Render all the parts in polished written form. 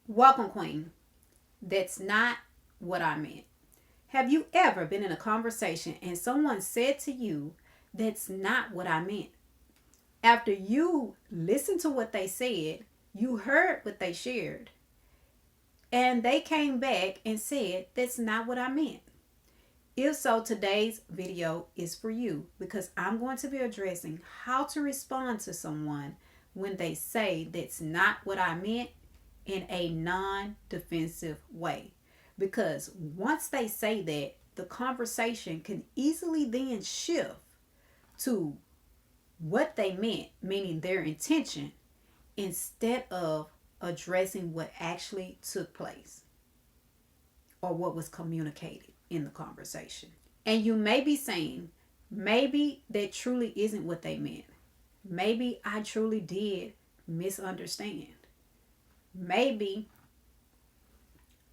Welcome, Queen. That's not what I meant. Have you ever been in a conversation and someone said to you, "That's not what I meant"? After you listened to what they said, you heard what they shared, and they came back and said, "That's not what I meant." If so, today's video is for you because I'm going to be addressing how to respond to someone when they say that's not what I meant in a non defensive way. Because once they say that, the conversation can easily then shift to what they meant, meaning their intention, instead of addressing what actually took place or what was communicated in the conversation. And you may be saying, maybe that truly isn't what they meant. Maybe I truly did misunderstand. Maybe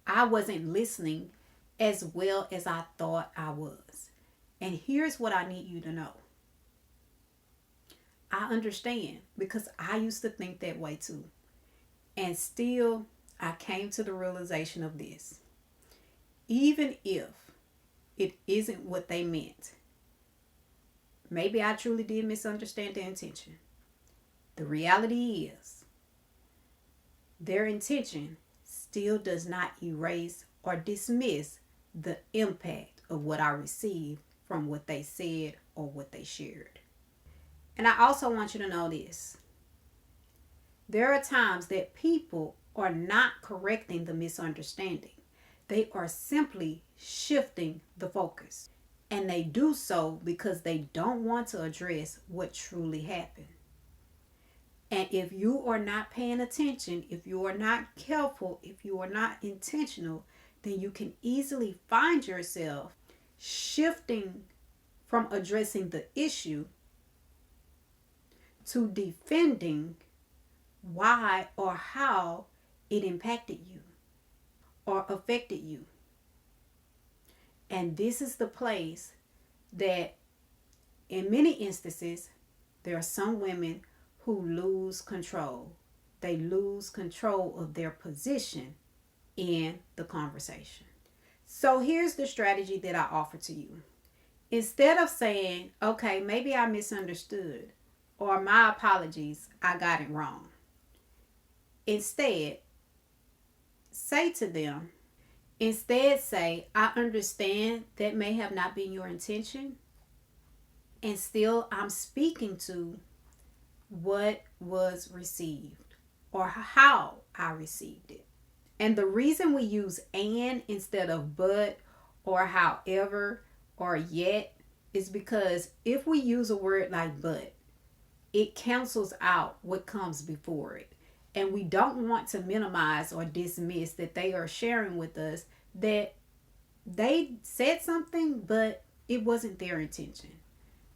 I wasn't listening as well as I thought I was. And here's what I need you to know. I understand because I used to think that way too. And still, I came to the realization of this. Even if it isn't what they meant, maybe I truly did misunderstand their intention. The reality is, their intention still does not erase or dismiss the impact of what I received from what they said or what they shared. And I also want you to know this. There are times that people are not correcting the misunderstanding. They are simply shifting the focus. And they do so because they don't want to address what truly happened. And if you are not paying attention, if you are not careful, if you are not intentional, then you can easily find yourself shifting from addressing the issue to defending why or how it impacted you or affected you. And this is the place that in many instances, there are some women who lose control. They lose control of their position in the conversation. So here's the strategy that I offer to you. Instead of saying, okay, maybe I misunderstood, or my apologies, I got it wrong. Instead, say, I understand that may have not been your intention. And still, I'm speaking to what was received or how I received it. And the reason we use and instead of but or however or yet is because if we use a word like but, it cancels out what comes before it. And we don't want to minimize or dismiss that they are sharing with us that they said something, but it wasn't their intention.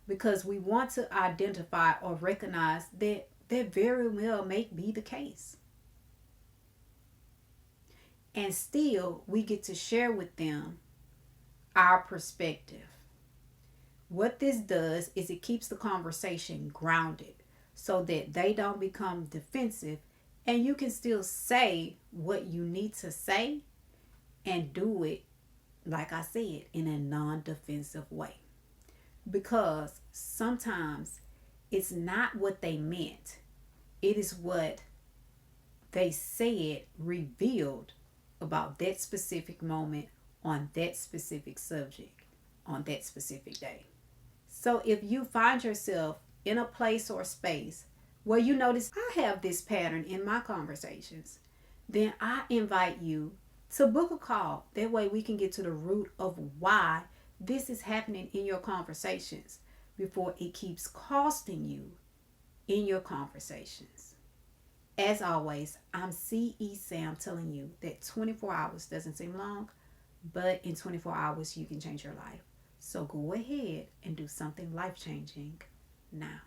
Because we want to identify or recognize that that very well may be the case. And still, we get to share with them our perspective. What this does is it keeps the conversation grounded so that they don't become defensive and you can still say what you need to say and do it, like I said, in a non-defensive way. Because sometimes it's not what they meant. It is what they said revealed about that specific moment on that specific subject on that specific day. So if you find yourself in a place or space where you notice I have this pattern in my conversations, then I invite you to book a call. That way we can get to the root of why this is happening in your conversations before it keeps costing you in your conversations. As always, I'm C.E. Sam telling you that 24 hours doesn't seem long, but in 24 hours you can change your life. So go ahead and do something life-changing now.